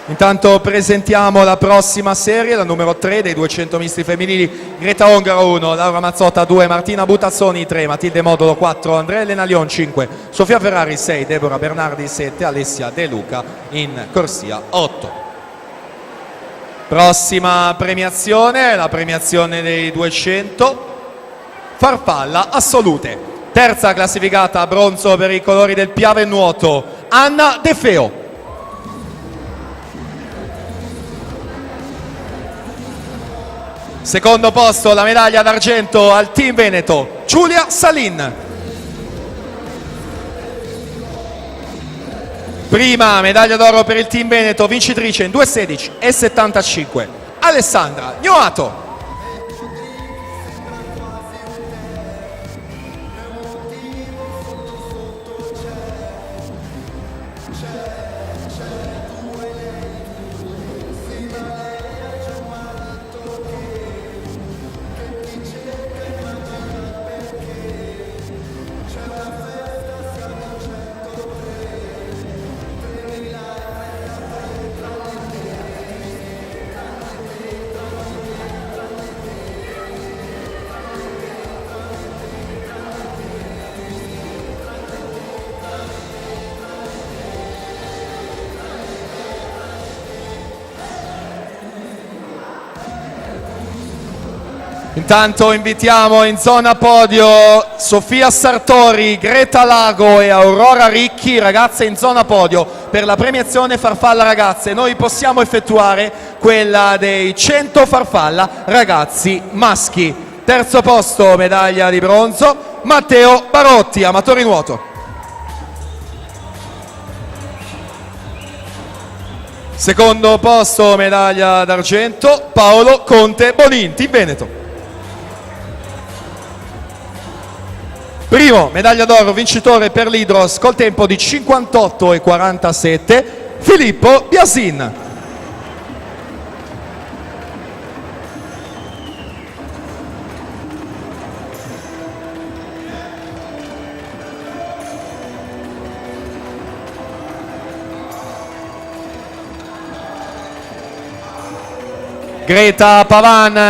Intanto presentiamo la prossima serie, la numero 3 dei 200 misti femminili. Greta Ongaro 1, Laura Mazzotta 2, Martina Butazzoni 3, Matilde Modulo 4, Andrea Elena Lion 5, Sofia Ferrari 6, Deborah Bernardi 7, Alessia De Luca in corsia 8. Prossima premiazione, la premiazione dei 200 farfalla assolute. Terza classificata, bronzo per i colori del Piave Nuoto, Anna De Feo. Secondo posto, la medaglia d'argento al Team Veneto, Giulia Salin. Prima medaglia d'oro per il Team Veneto, vincitrice in 2.16 e 75, Alessandra Gnoato. Intanto invitiamo in zona podio Sofia Sartori, Greta Lago e Aurora Ricchi, ragazze in zona podio per la premiazione farfalla ragazze. Noi possiamo effettuare quella dei 100 farfalla ragazzi maschi. Terzo posto, medaglia di bronzo, Matteo Barotti, amatori nuoto. Secondo posto, medaglia d'argento, Paolo Conte Bonin, Team Veneto. Primo, medaglia d'oro, vincitore per l'Hydros col tempo di 58,47, Filippo Biasin. Greta Pavan